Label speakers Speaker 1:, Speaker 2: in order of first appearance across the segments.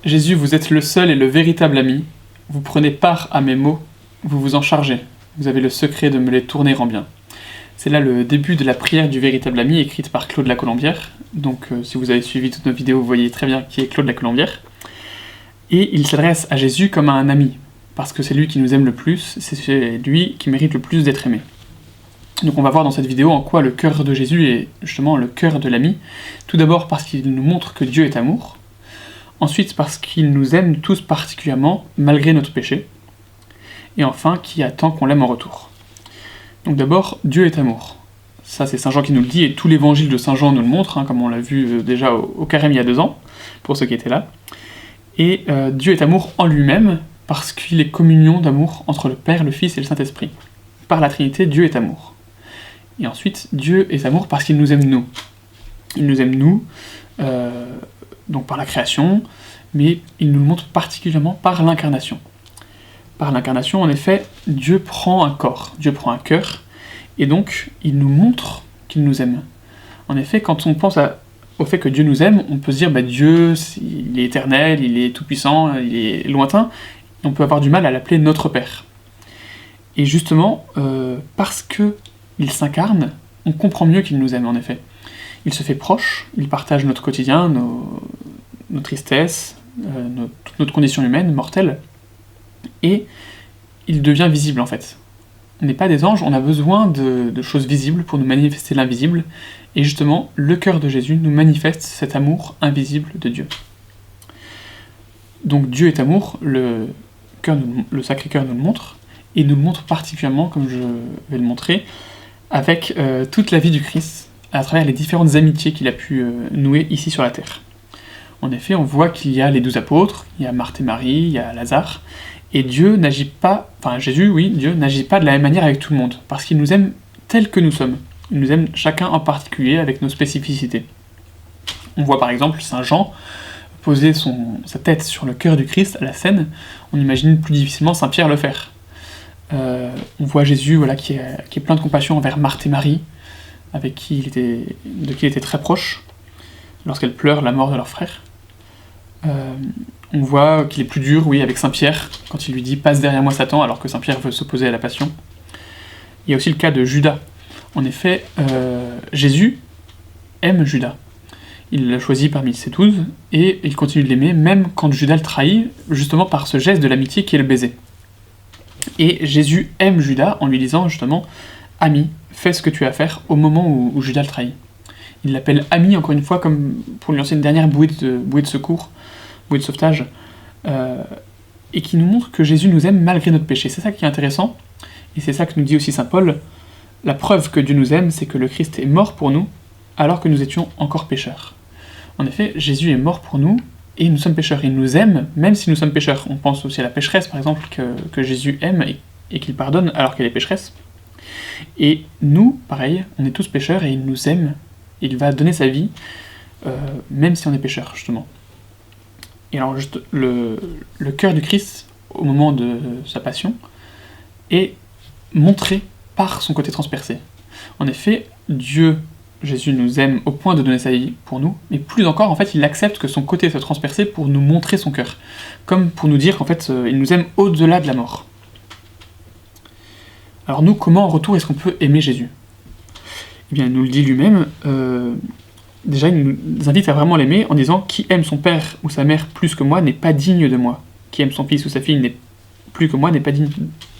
Speaker 1: Jésus, vous êtes le seul et le véritable ami. Vous prenez part à mes maux, vous vous en chargez. Vous avez le secret de me les tourner en bien. C'est là le début de la prière du véritable ami, écrite par Claude Lacolombière. Donc si vous avez suivi toutes nos vidéos, vous voyez très bien qui est Claude Lacolombière. Et il s'adresse à Jésus comme à un ami, parce que c'est lui qui nous aime le plus, c'est lui qui mérite le plus d'être aimé. Donc on va voir dans cette vidéo en quoi le cœur de Jésus est justement le cœur de l'ami. Tout d'abord parce qu'il nous montre que Dieu est amour. Ensuite parce qu'il nous aime tous particulièrement, malgré notre péché. Et enfin, qui attend qu'on l'aime en retour. Donc d'abord, Dieu est amour. Ça c'est Saint Jean qui nous le dit, et tout l'évangile de Saint Jean nous le montre, comme on l'a vu déjà au Carême il y a 2 ans, pour ceux qui étaient là. Et Dieu est amour en lui-même, parce qu'il est communion d'amour entre le Père, le Fils et le Saint-Esprit. Par la Trinité, Dieu est amour. Et ensuite, Dieu est amour parce qu'il nous aime nous. Il nous aime nous, donc par la création, mais il nous le montre particulièrement par l'incarnation. Par l'incarnation, en effet, Dieu prend un corps, Dieu prend un cœur, et donc il nous montre qu'il nous aime. En effet, quand on pense au fait que Dieu nous aime, on peut se dire Dieu, il est éternel, il est tout-puissant, il est lointain, et on peut avoir du mal à l'appeler notre Père. Et justement, parce qu'il s'incarne, on comprend mieux qu'il nous aime, en effet. Il se fait proche, il partage notre quotidien, nos tristesses, toute notre condition humaine, mortelle, et il devient visible en fait. On n'est pas des anges, on a besoin de choses visibles pour nous manifester l'invisible, et justement, le cœur de Jésus nous manifeste cet amour invisible de Dieu. Donc Dieu est amour, le Sacré-Cœur nous le montre, et nous le montre particulièrement, comme je vais le montrer, avec toute la vie du Christ, à travers les différentes amitiés qu'il a pu nouer ici sur la terre. En effet, on voit qu'il y a les 12 apôtres, il y a Marthe et Marie, il y a Lazare, et Dieu n'agit pas, Dieu n'agit pas de la même manière avec tout le monde, parce qu'il nous aime tels que nous sommes. Il nous aime chacun en particulier avec nos spécificités. On voit par exemple Saint Jean poser sa tête sur le cœur du Christ à la scène, on imagine plus difficilement Saint Pierre le faire. On voit Jésus qui est plein de compassion envers Marthe et Marie, de qui il était très proche, lorsqu'elles pleurent la mort de leur frère. On voit qu'il est plus dur, avec Saint Pierre, quand il lui dit « Passe derrière moi Satan », alors que Saint Pierre veut s'opposer à la passion. Il y a aussi le cas de Judas. En effet, Jésus aime Judas. Il l'a choisi parmi ses 12, et il continue de l'aimer, même quand Judas le trahit, justement par ce geste de l'amitié qui est le baiser. Et Jésus aime Judas en lui disant justement « Ami, fais ce que tu as à faire » au moment où Judas le trahit. Il l'appelle ami, encore une fois, comme pour lui lancer une dernière bouée de secours, bouée de sauvetage, et qui nous montre que Jésus nous aime malgré notre péché. C'est ça qui est intéressant, et c'est ça que nous dit aussi saint Paul. La preuve que Dieu nous aime, c'est que le Christ est mort pour nous, alors que nous étions encore pécheurs. En effet, Jésus est mort pour nous, et nous sommes pécheurs. Il nous aime, même si nous sommes pécheurs. On pense aussi à la pécheresse, par exemple, que Jésus aime et qu'il pardonne alors qu'elle est pécheresse. Et nous, pareil, on est tous pécheurs, et il nous aime. Il va donner sa vie, même si on est pécheur, justement. Et alors, juste, le cœur du Christ, au moment de sa passion, est montré par son côté transpercé. En effet, Jésus nous aime au point de donner sa vie pour nous, mais plus encore, en fait, il accepte que son côté soit transpercé pour nous montrer son cœur, comme pour nous dire qu'en fait, il nous aime au-delà de la mort. Alors nous, comment en retour est-ce qu'on peut aimer Jésus ? Eh bien, il nous le dit lui-même, déjà il nous invite à vraiment l'aimer en disant « Qui aime son père ou sa mère plus que moi n'est pas digne de moi. Qui aime son fils ou sa fille n'est plus que moi n'est pas digne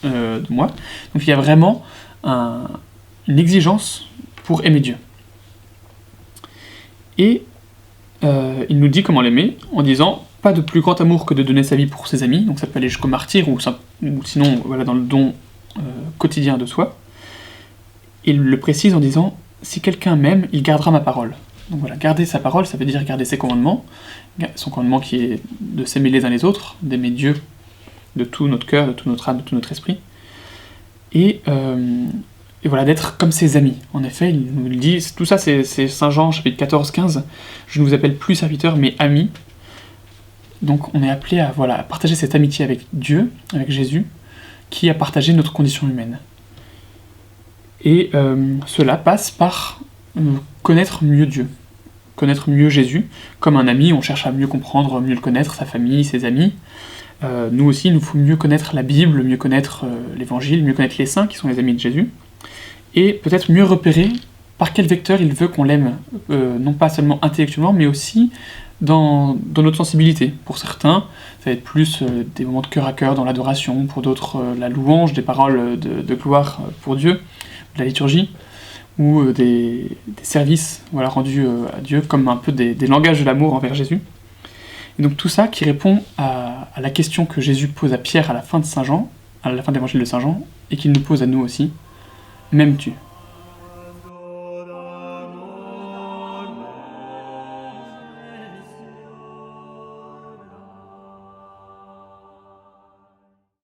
Speaker 1: de moi. » Donc il y a vraiment une exigence pour aimer Dieu. Et il nous dit comment l'aimer en disant « Pas de plus grand amour que de donner sa vie pour ses amis. » Donc ça peut aller jusqu'au martyre ou sinon dans le don quotidien de soi. Il le précise en disant « Si quelqu'un m'aime, il gardera ma parole. » Donc voilà, garder sa parole, ça veut dire garder ses commandements, son commandement qui est de s'aimer les uns les autres, d'aimer Dieu de tout notre cœur, de toute notre âme, de tout notre esprit, et voilà, d'être comme ses amis. En effet, il nous le dit, tout ça c'est Saint Jean, chapitre 14-15, « Je ne vous appelle plus serviteurs, mais amis. » Donc on est appelé à partager cette amitié avec Dieu, avec Jésus, qui a partagé notre condition humaine. Et cela passe par connaître mieux Dieu, connaître mieux Jésus. Comme un ami, on cherche à mieux comprendre, mieux le connaître, sa famille, ses amis. Nous aussi, il nous faut mieux connaître la Bible, mieux connaître l'Évangile, mieux connaître les saints qui sont les amis de Jésus, et peut-être mieux repérer par quel vecteur il veut qu'on l'aime, non pas seulement intellectuellement, mais aussi dans notre sensibilité. Pour certains, ça va être plus des moments de cœur à cœur dans l'adoration, pour d'autres la louange, des paroles de gloire pour Dieu, de la liturgie, ou des services rendus à Dieu comme un peu des langages de l'amour envers Jésus. Et donc tout ça qui répond à la question que Jésus pose à Pierre à la fin de Saint Jean, à la fin de l'évangile de Saint Jean, et qu'il nous pose à nous aussi. M'aimes-tu ?